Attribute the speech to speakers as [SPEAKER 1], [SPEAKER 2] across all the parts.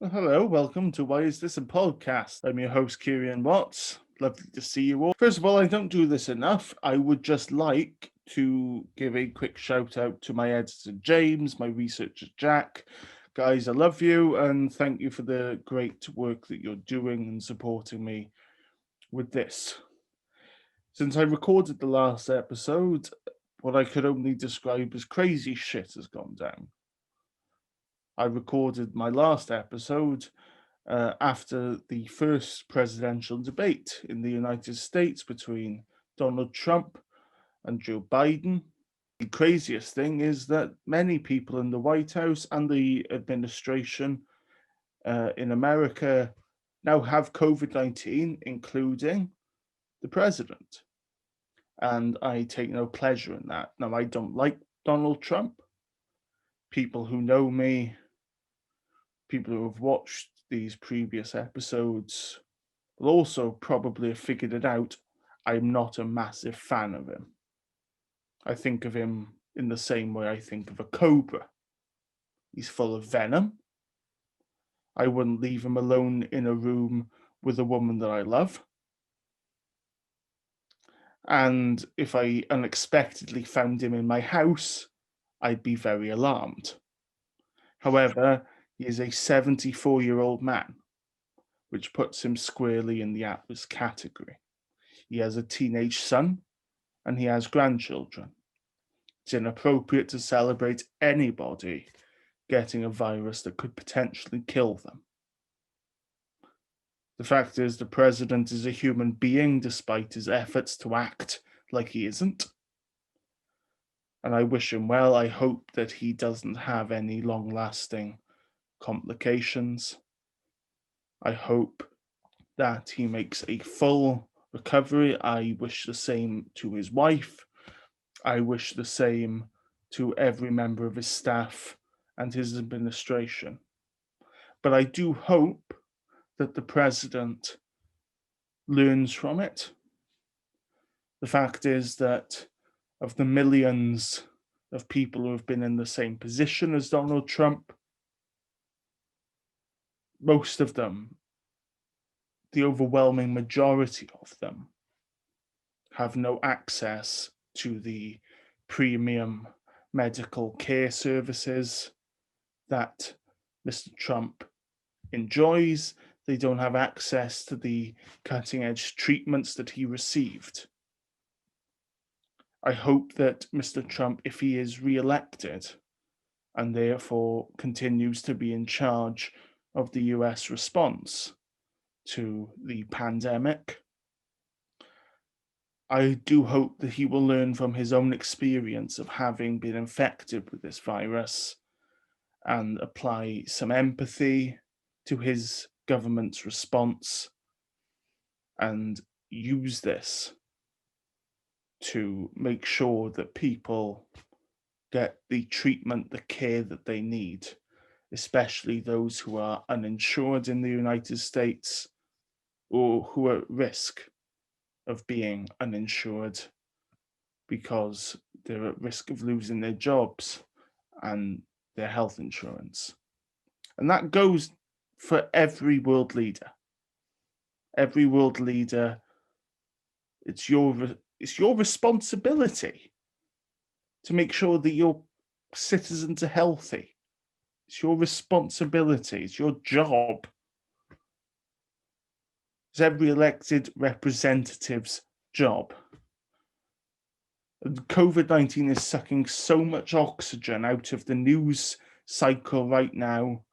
[SPEAKER 1] Well, hello, welcome to Why Is This a Podcast? I'm your host, Kerean Watts. Lovely to see you all. First of all, I don't do this enough. I would just like to give a quick shout out to my editor, James, my researcher, Jack. Guys, I love you and thank you for the great work that you're doing and supporting me with this. Since I recorded the last episode, what I could only describe as crazy shit has gone down. I recorded my last episode after the first presidential debate in the United States between Donald Trump and Joe Biden. The craziest thing is that many people in the White House and the administration in America now have COVID-19, including the president. And I take no pleasure in that. Now, I don't like Donald Trump. People who know me, people who have watched these previous episodes will also probably have figured it out. I'm not a massive fan of him. I think of him in the same way I think of a cobra. He's full of venom. I wouldn't leave him alone in a room with a woman that I love. And if I unexpectedly found him in my house, I'd be very alarmed. However, he is a 74-year-old man, which puts him squarely in the at-risk category. He has a teenage son and he has grandchildren. It's inappropriate to celebrate anybody getting a virus that could potentially kill them. The fact is, the president is a human being despite his efforts to act like he isn't. And I wish him well. I hope that he doesn't have any long lasting complications. I hope that he makes a full recovery. I wish the same to his wife. I wish the same to every member of his staff and his administration. But I do hope that the president learns from it. The fact is that of the millions of people who have been in the same position as Donald Trump, most of them, the overwhelming majority of them, have no access to the premium medical care services that Mr. Trump enjoys. They don't have access to the cutting edge treatments that he received. I hope that Mr. Trump, if he is re-elected and therefore continues to be in charge of the US response to the pandemic, I do hope that he will learn from his own experience of having been infected with this virus and apply some empathy to his government's response and use this to make sure that people get the treatment, the care that they need, especially those who are uninsured in the United States or who are at risk of being uninsured because they're at risk of losing their jobs and their health insurance. And that goes for every world leader. Every world leader, it's your responsibility to make sure that your citizens are healthy. It's your responsibility. It's your job. It's every elected representative's job. COVID-19 is sucking so much oxygen out of the news cycle right now.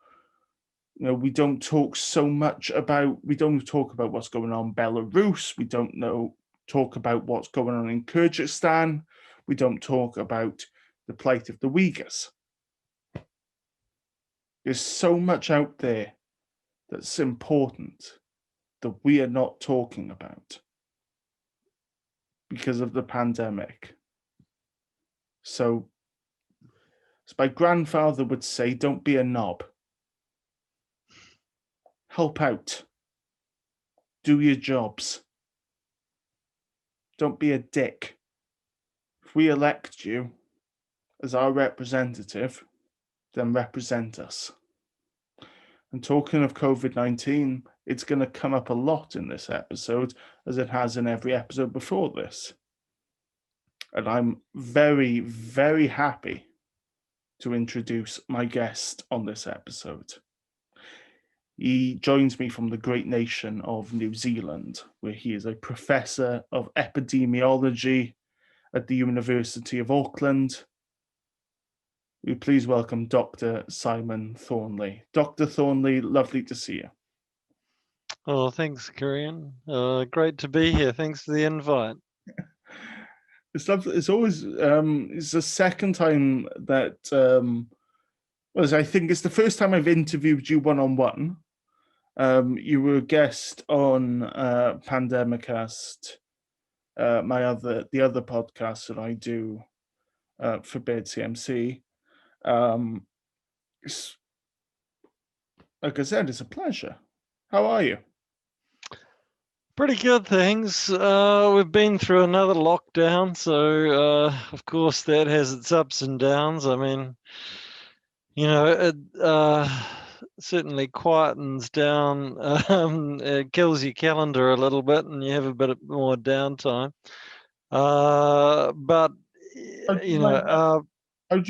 [SPEAKER 1] We don't talk about what's going on in Belarus. We don't talk about what's going on in Kyrgyzstan. We don't talk about the plight of the Uyghurs. There's so much out there that's important that we are not talking about because of the pandemic. So, as my grandfather would say, don't be a knob. Help out. Do your jobs. Don't be a dick. If we elect you as our representative, then represent us. And talking of COVID-19, it's going to come up a lot in this episode, as it has in every episode before this. And I'm very, very happy to introduce my guest on this episode. He joins me from the great nation of New Zealand, where he is a professor of epidemiology at the University of Auckland. We please welcome Dr. Simon Thornley. Dr. Thornley, lovely to see you.
[SPEAKER 2] Oh, thanks, Kerean. Great to be here. Thanks for the invite.
[SPEAKER 1] It's lovely. It's always it's the second time that I think it's the first time I've interviewed you one-on-one. You were a guest on Pandemicast, the other podcast that I do for Bed CMC. Like I said, it's a pleasure. How are you?
[SPEAKER 2] Pretty good, thanks. We've been through another lockdown, so of course that has its ups and downs. I mean, it certainly quietens down, it kills your calendar a little bit, and you have a bit more downtime. But
[SPEAKER 1] How do you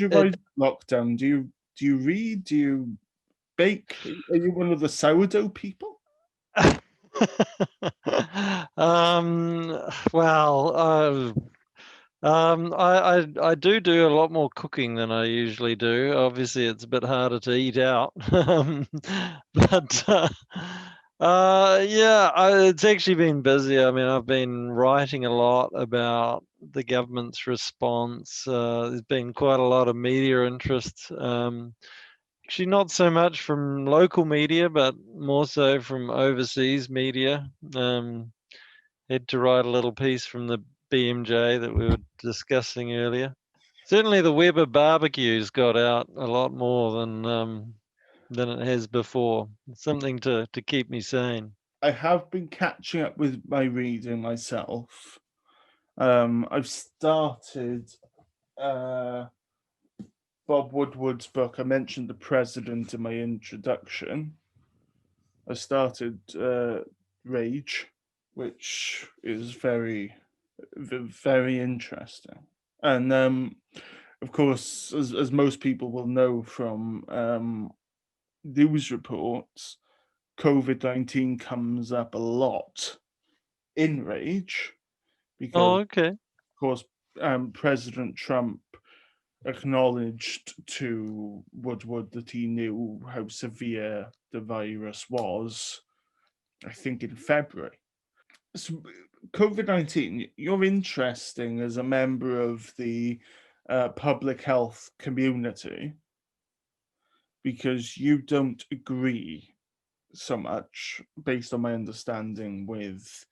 [SPEAKER 1] ride lockdown? Do you read? Do you bake? Are you one of the sourdough people?
[SPEAKER 2] Well, I do a lot more cooking than I usually do. Obviously, it's a bit harder to eat out, but yeah, it's actually been busy. I mean, I've been writing a lot about the government's response. There's been quite a lot of media interest. Actually, not so much from local media, but more so from overseas media. Had to write a little piece from the BMJ that we were discussing earlier. Certainly, the Weber barbecues got out a lot more than it has before. It's something to keep me sane.
[SPEAKER 1] I have been catching up with my reading myself. I've started Bob Woodward's book. I mentioned The President in my introduction. I started Rage, which is very, very interesting. And of course, as most people will know from news reports, COVID-19 comes up a lot in Rage because,
[SPEAKER 2] Oh, okay.
[SPEAKER 1] of course, President Trump acknowledged to Woodward that he knew how severe the virus was, I think in February. So, COVID-19, you're interesting as a member of the public health community because you don't agree so much, based on my understanding, with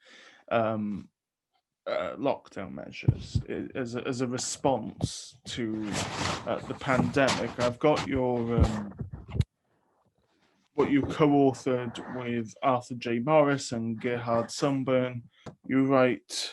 [SPEAKER 1] lockdown measures as a response to the pandemic. I've got your what you co-authored with Arthur J. Morris and Gerhard Sunburn. You write,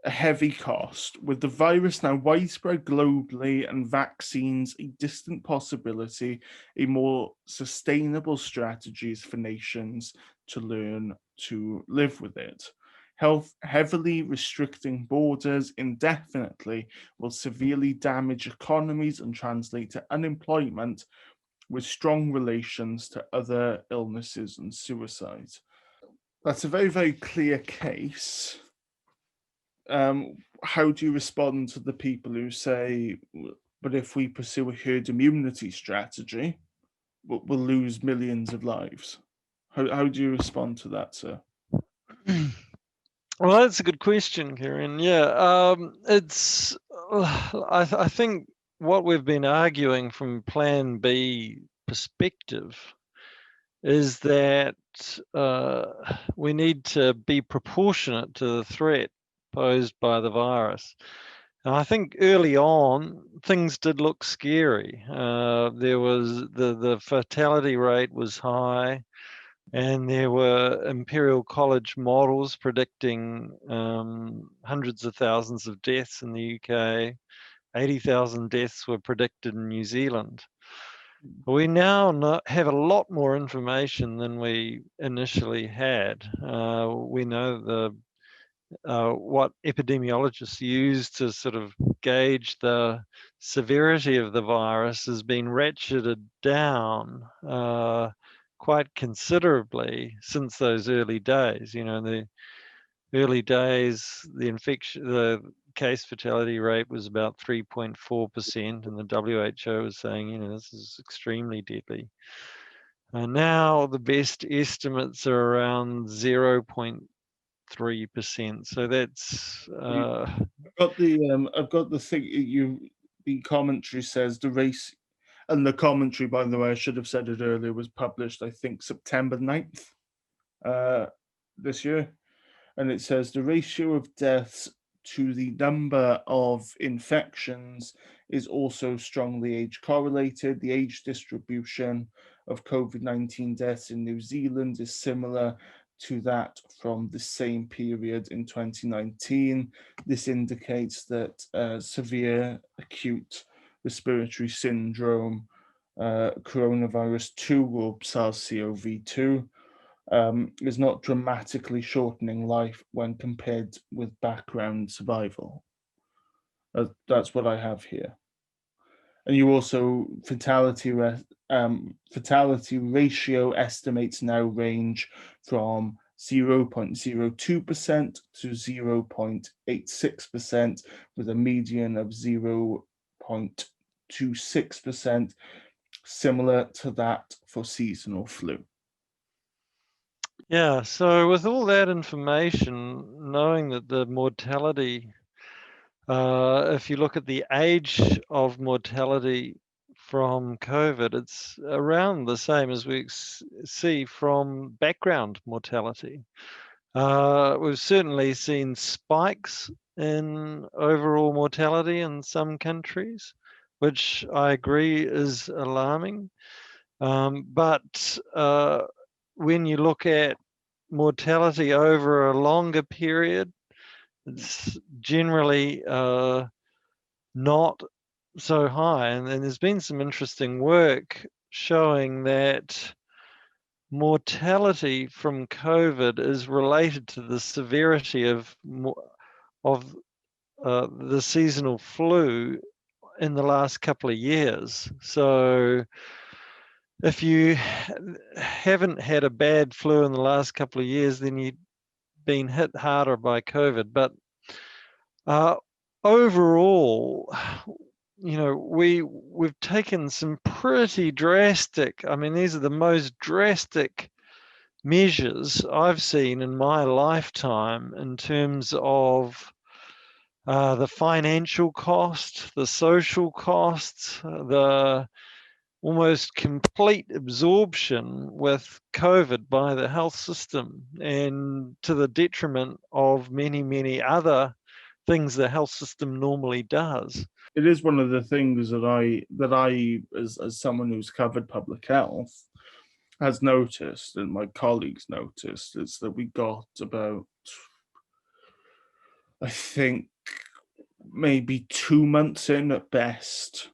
[SPEAKER 1] a heavy cost. With the virus now widespread globally and vaccines a distant possibility, a more sustainable strategies for nations to learn to live with it. Health heavily restricting borders indefinitely will severely damage economies and translate to unemployment with strong relations to other illnesses and suicide. That's a very, very clear case. How do you respond to the people who say, but if we pursue a herd immunity strategy, we'll lose millions of lives? How do you respond to that, sir?
[SPEAKER 2] Well, that's a good question, Karen. Yeah, it's. I think what we've been arguing from Plan B perspective is that we need to be proportionate to the threat posed by the virus. And I think early on things did look scary. There was the fatality rate was high, and there were Imperial College models predicting hundreds of thousands of deaths in the UK. 80,000 deaths were predicted in New Zealand. We now have a lot more information than we initially had. We know what epidemiologists use to sort of gauge the severity of the virus has been ratcheted down quite considerably since those early days. You know, the early days, the case fatality rate was about 3.4%, and the WHO was saying, you know, this is extremely deadly. Now the best estimates are around 0.3%. So that's
[SPEAKER 1] I've got the thing. The commentary says the race, and the commentary, by the way, I should have said it earlier, was published, I think, September 9th this year. And it says the ratio of deaths to the number of infections is also strongly age correlated. The age distribution of COVID-19 deaths in New Zealand is similar to that from the same period in 2019. This indicates that severe acute respiratory syndrome, coronavirus 2 or SARS-CoV-2, is not dramatically shortening life when compared with background survival. That's what I have here. And you also fatality ratio estimates now range from 0.02% to 0.86%, with a median of 0.26%, similar to that for seasonal flu.
[SPEAKER 2] Yeah, so with all that information, knowing that the mortality, if you look at the age of mortality from COVID, it's around the same as we see from background mortality. We've certainly seen spikes in overall mortality in some countries, which I agree is alarming. But when you look at mortality over a longer period, it's generally not so high. And there's been some interesting work showing that mortality from COVID is related to the severity of the seasonal flu in the last couple of years. So if you haven't had a bad flu in the last couple of years, then you've been hit harder by COVID. But overall, you know, we've taken some pretty drastic, I mean, these are the most drastic measures I've seen in my lifetime in terms of the financial cost, the social costs, the almost complete absorption with COVID by the health system, and to the detriment of many, many other things the health system normally does.
[SPEAKER 1] It is one of the things that I as someone who's covered public health has noticed, and my colleagues noticed, is that we got about, I think, maybe 2 months in at best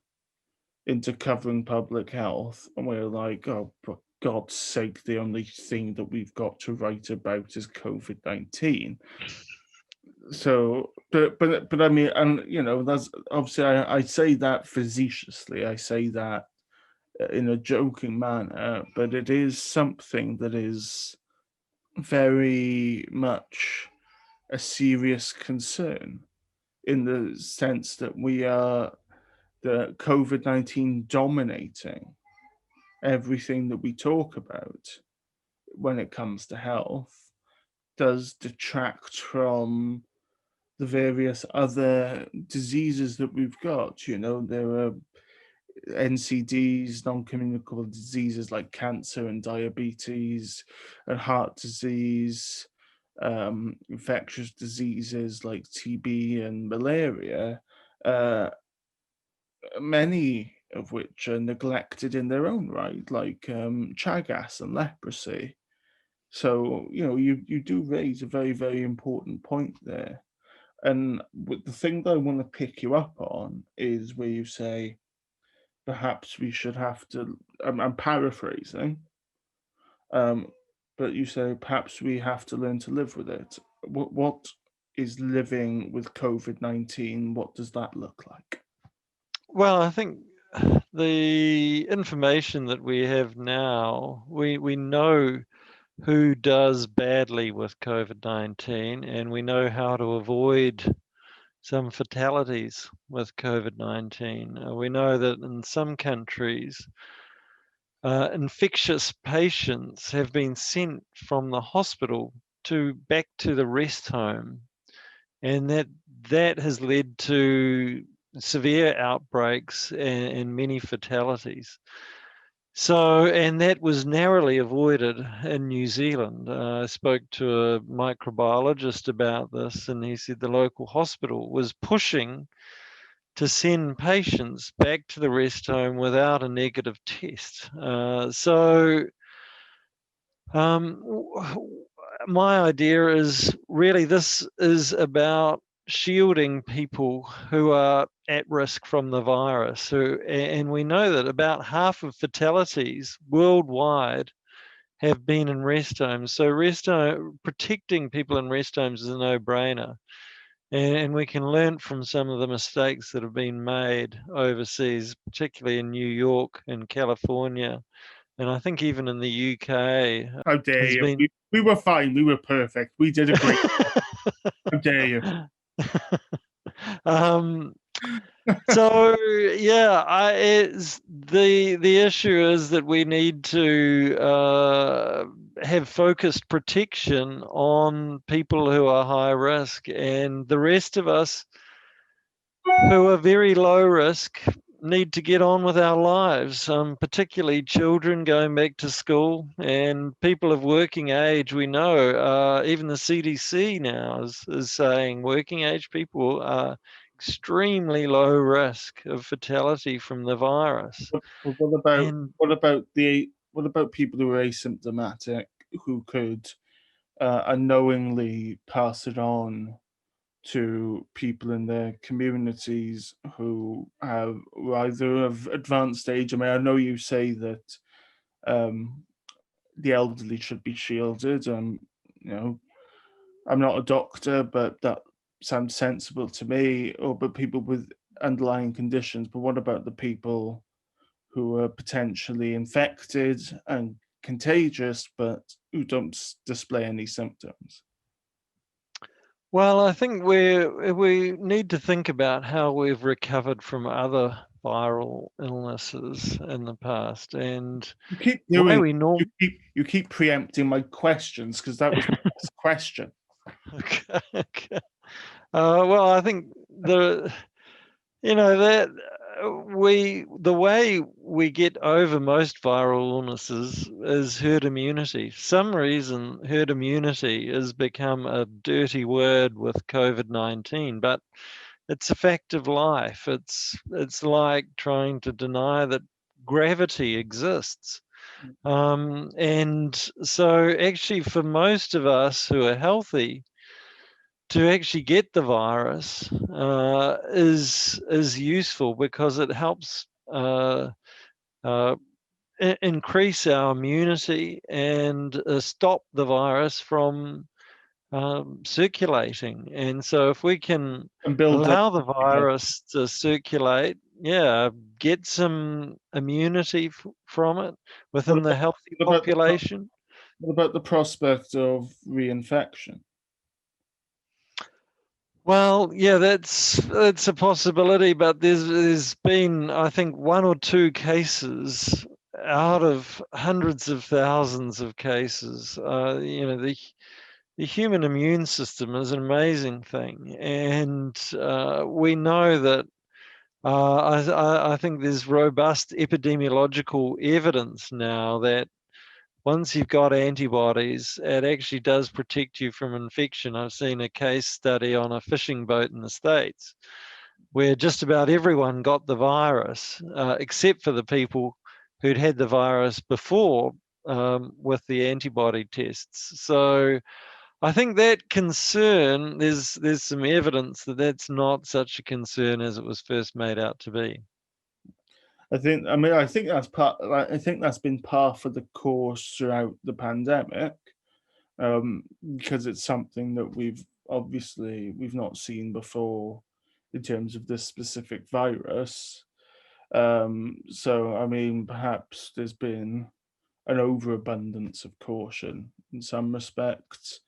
[SPEAKER 1] into covering public health, and we're like, oh, for God's sake, the only thing that we've got to write about is COVID-19. So, but I mean, and you know, that's obviously I say that facetiously. I say that in a joking manner, but it is something that is very much a serious concern, in the sense that we are the COVID-19 dominating everything that we talk about when it comes to health, does detract from the various other diseases that we've got. You know, there are NCDs, non-communicable diseases like cancer and diabetes and heart disease, infectious diseases like TB and malaria, uh, many of which are neglected in their own right, like chagas and leprosy. So, you know, you do raise a very, very important point there. And the thing that I want to pick you up on is where you say perhaps we should have to. I'm paraphrasing, um, but you say perhaps we have to learn to live with it. What is living with COVID-19? What does that look like?
[SPEAKER 2] Well, I think the information that we have now, we know who does badly with COVID-19, and we know how to avoid some fatalities with COVID-19. We know that in some countries, infectious patients have been sent from the hospital back to the rest home, and that has led to severe outbreaks and many fatalities. So, and that was narrowly avoided in New Zealand. I spoke to a microbiologist about this, and he said the local hospital was pushing to send patients back to the rest home without a negative test. My idea is really this is about shielding people who are at risk from the virus. And we know that about half of fatalities worldwide have been in rest homes. So protecting people in rest homes is a no-brainer. And we can learn from some of the mistakes that have been made overseas, particularly in New York and California. And I think even in the UK,
[SPEAKER 1] How dare
[SPEAKER 2] has
[SPEAKER 1] you?
[SPEAKER 2] been.
[SPEAKER 1] We were fine. We were perfect. We did a great. How dare you?
[SPEAKER 2] um, so yeah, it's the issue is that we need to have focused protection on people who are high risk, and the rest of us who are very low risk need to get on with our lives, particularly children going back to school and people of working age. We know even the CDC now is saying working age people are extremely low risk of fatality from the virus.
[SPEAKER 1] But what about
[SPEAKER 2] And
[SPEAKER 1] what about people who are asymptomatic who could unknowingly pass it on to people in their communities who have either of advanced age? I mean, I know you say that um, the elderly should be shielded. You know, I'm not a doctor, but that sounds sensible to me. Or but people with underlying conditions. But what about the people who are potentially infected and contagious, but who don't display any symptoms?
[SPEAKER 2] well, I think we need to think about how we've recovered from other viral illnesses in the past, and
[SPEAKER 1] You keep
[SPEAKER 2] the way
[SPEAKER 1] doing.
[SPEAKER 2] we norm.
[SPEAKER 1] You keep preempting my questions because that was my last question.
[SPEAKER 2] Okay, okay. Well, I think that the way we get over most viral illnesses is herd immunity. For some reason, herd immunity has become a dirty word with COVID-19, but it's a fact of life. It's like trying to deny that gravity exists. And so actually for most of us who are healthy, to actually get the virus is useful because it helps uh, increase our immunity and stop the virus from circulating. And so if we can
[SPEAKER 1] And build up
[SPEAKER 2] allow the
[SPEAKER 1] again.
[SPEAKER 2] virus to circulate, yeah, get some immunity from it
[SPEAKER 1] What
[SPEAKER 2] within the
[SPEAKER 1] about
[SPEAKER 2] healthy
[SPEAKER 1] what about the
[SPEAKER 2] population.
[SPEAKER 1] what about the prospect of reinfection?
[SPEAKER 2] Well, yeah, that's a possibility, but there's been, I think, one or two cases out of hundreds of thousands of cases. The human immune system is an amazing thing, and we know that. I think there's robust epidemiological evidence now that once you've got antibodies, it actually does protect you from infection. I've seen a case study on a fishing boat in the States where just about everyone got the virus, except for the people who'd had the virus before with the antibody tests. So I think that concern, there's some evidence that that's not such a concern as it was first made out to be.
[SPEAKER 1] I think that's part. I think that's been par for the course throughout the pandemic, because it's something that we've not seen before in terms of this specific virus. So I mean, perhaps there's been an overabundance of caution in some respects.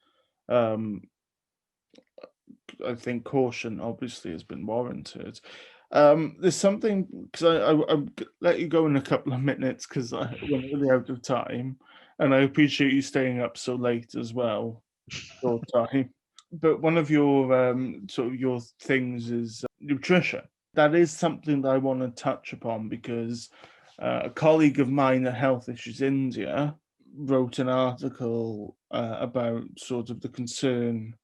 [SPEAKER 1] Um, I think caution obviously has been warranted. There's something because I'll let you go in a couple of minutes because we're nearly out of time, and I appreciate you staying up so late as well. Your time, but one of your sort of your things is nutrition. That is something that I want to touch upon because a colleague of mine at Health Issues India wrote an article about sort of the concern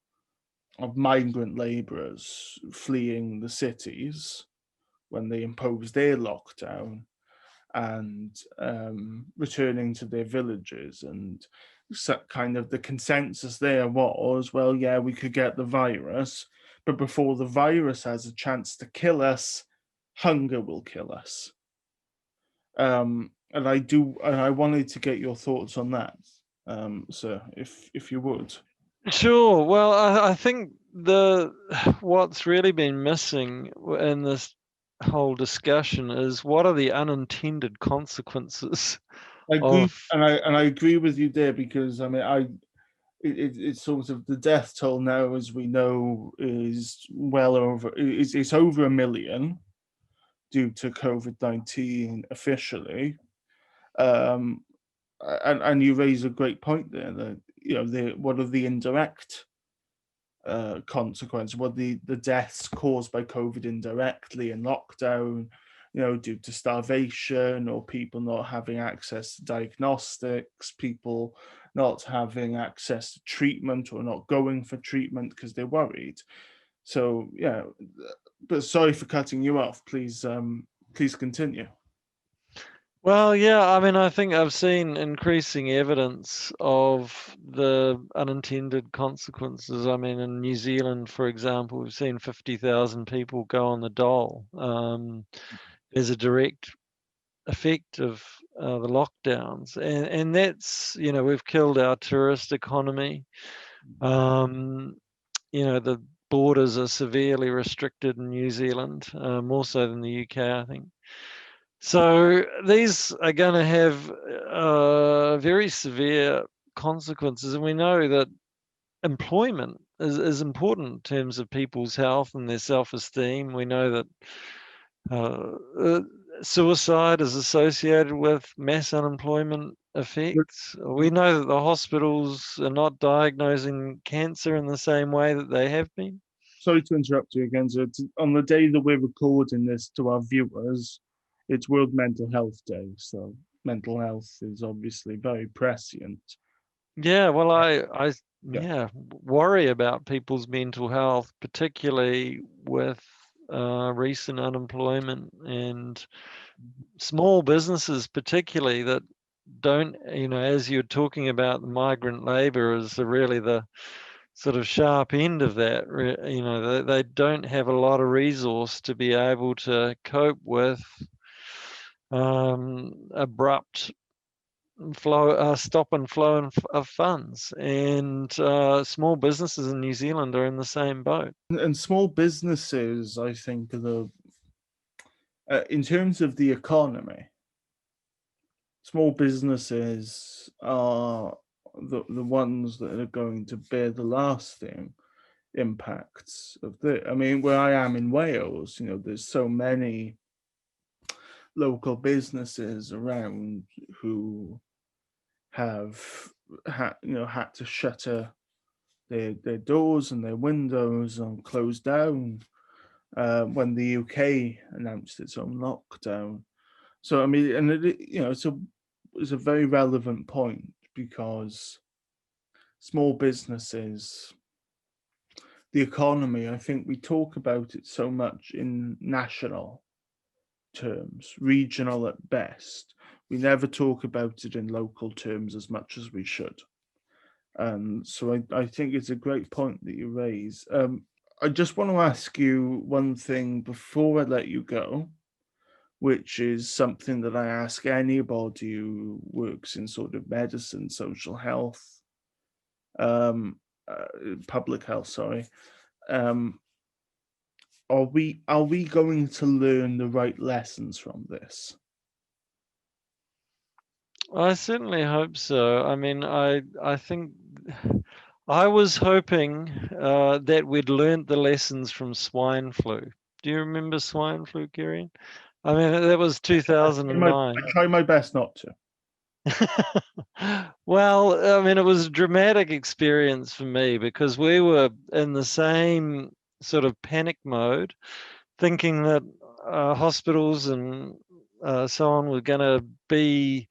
[SPEAKER 1] of migrant labourers fleeing the cities when they imposed their lockdown and returning to their villages. And so kind of the consensus there was, well, yeah, we could get the virus, but before the virus has a chance to kill us, hunger will kill us. And I wanted to get your thoughts on that, sir, if you would.
[SPEAKER 2] Sure. Well, I think what's really been missing in this whole discussion is what are the unintended consequences
[SPEAKER 1] I agree,
[SPEAKER 2] of.
[SPEAKER 1] and I agree with you there because I mean it's sort of the death toll now, as we know, is well over it's over 1 million due to COVID-19 officially. Um, and you raise a great point there that what are the indirect consequences? What the deaths caused by COVID indirectly in lockdown, due to starvation or people not having access to diagnostics, people not having access to treatment or not going for treatment because they're worried. So yeah, but sorry for cutting you off. Please continue.
[SPEAKER 2] Well, yeah, I mean, I think I've seen increasing evidence of the unintended consequences. I mean, in New Zealand, for example, we've seen 50,000 people go on the dole. There's a direct effect of the lockdowns, and that's, we've killed our tourist economy. The borders are severely restricted in New Zealand, more so than the UK, I think. So these are going to have very severe consequences, and we know that employment is important in terms of people's health and their self-esteem. We know that suicide is associated with mass unemployment effects. We know that the hospitals are not diagnosing cancer in the same way that they have been.
[SPEAKER 1] Sorry to interrupt you again. So on the day that we're recording this to our viewers, it's World Mental Health Day. So mental health is obviously very prescient.
[SPEAKER 2] Yeah, well, I
[SPEAKER 1] Yeah.
[SPEAKER 2] worry about people's mental health, particularly with recent unemployment and small businesses, particularly that don't, as you're talking about, the migrant labor is really the sort of sharp end of that. They don't have a lot of resource to be able to cope with abrupt stop and flow of funds, and small businesses in New Zealand are in the same boat.
[SPEAKER 1] And small businesses, I think, are in terms of the economy, small businesses are the ones that are going to bear the lasting impacts of the. I mean, where I am in Wales, there's so many local businesses around who have had to shutter their doors and their windows and close down when the UK announced its own lockdown. So I mean, and it's a very relevant point because small businesses, the economy, I think we talk about it so much in national terms, regional at best. We never talk about it in local terms as much as we should. So I think it's a great point that you raise. I just want to ask you one thing before I let you go, which is something that I ask anybody who works in sort of medicine, social health, um, public health, sorry. Are we going to learn the right lessons from this?
[SPEAKER 2] I certainly hope so. I mean, I think I was hoping that we'd learnt the lessons from swine flu. Do you remember swine flu, Kerean? I mean, that was
[SPEAKER 1] I
[SPEAKER 2] 2009.
[SPEAKER 1] try my best not to.
[SPEAKER 2] Well, I mean, it was a dramatic experience for me because we were in the same sort of panic mode, thinking that hospitals and so on were going to be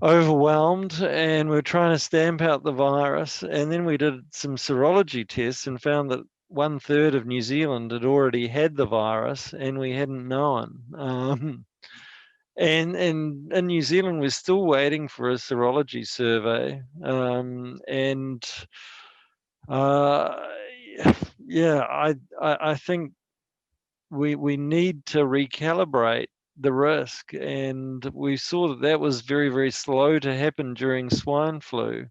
[SPEAKER 2] overwhelmed, and we're trying to stamp out the virus. And then we did some serology tests and found that 1/3 of New Zealand had already had the virus, and we hadn't known. And in New Zealand, we're still waiting for a serology survey. And uh, yeah, I think we need to recalibrate the risk, and we saw that that was very, very slow to happen during swine flu,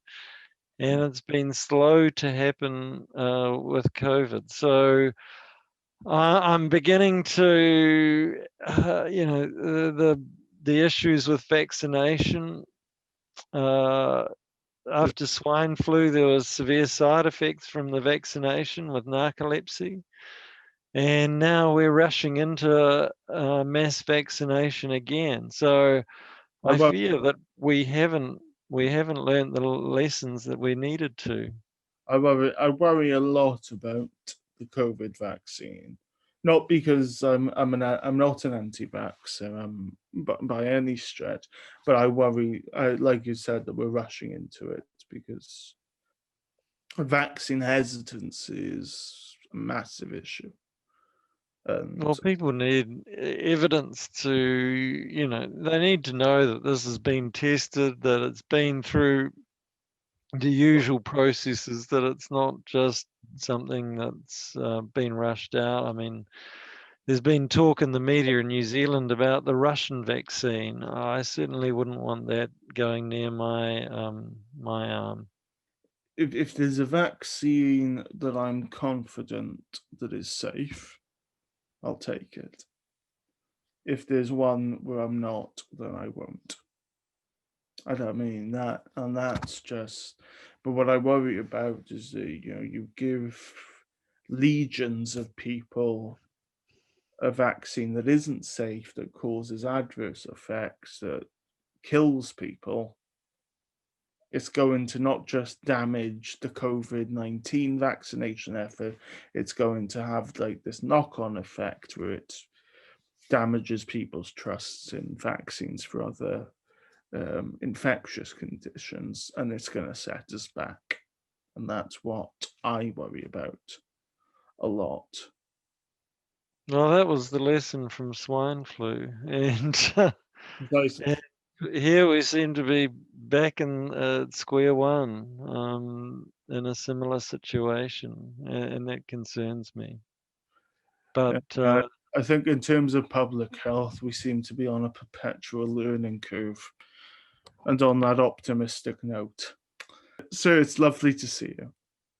[SPEAKER 2] and it's been slow to happen with COVID. So I'm beginning to, the issues with vaccination. After swine flu, there was severe side effects from the vaccination with narcolepsy. And now we're rushing into mass vaccination again. So I fear that we haven't learned the lessons that we needed to.
[SPEAKER 1] I worry a lot about the COVID vaccine, not because I'm not an anti-vaxxer, but by any stretch. But I worry, like you said, that we're rushing into it because vaccine hesitance is a massive issue.
[SPEAKER 2] Well, people need evidence to, they need to know that this has been tested, that it's been through the usual processes, that it's not just something that's been rushed out. I mean, there's been talk in the media in New Zealand about the Russian vaccine. I certainly wouldn't want that going near my arm.
[SPEAKER 1] If there's a vaccine that I'm confident that is safe, I'll take it. If there's one where I'm not, then I won't. I don't mean that, and that's just. But what I worry about is that you give legions of people a vaccine that isn't safe, that causes adverse effects, that kills people. It's going to not just damage the COVID-19 vaccination effort, it's going to have like this knock-on effect where it damages people's trusts in vaccines for other infectious conditions, and it's going to set us back. And that's what I worry about a lot.
[SPEAKER 2] Well, that was the lesson from swine flu. And, and here we seem to be back in square one in a similar situation, and that concerns me. But
[SPEAKER 1] I think in terms of public health, we seem to be on a perpetual learning curve. And on that optimistic note, sir, it's lovely to see you.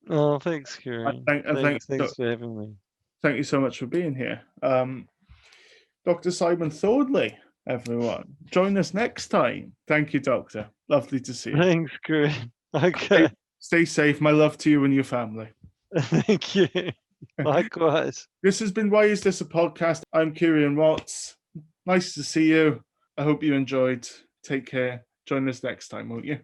[SPEAKER 2] Oh, thanks, Kerean. Thanks for having me.
[SPEAKER 1] Thank you so much for being here. Dr. Simon Thornley, everyone. Join us next time. Thank you, Doctor. Lovely to see you.
[SPEAKER 2] Thanks, Kerean. Okay.
[SPEAKER 1] Stay safe. My love to you and your family.
[SPEAKER 2] Thank you. Likewise.
[SPEAKER 1] This has been Why Is This a Podcast? I'm Kerean Watts. Nice to see you. I hope you enjoyed. Take care. Join us next time, won't you?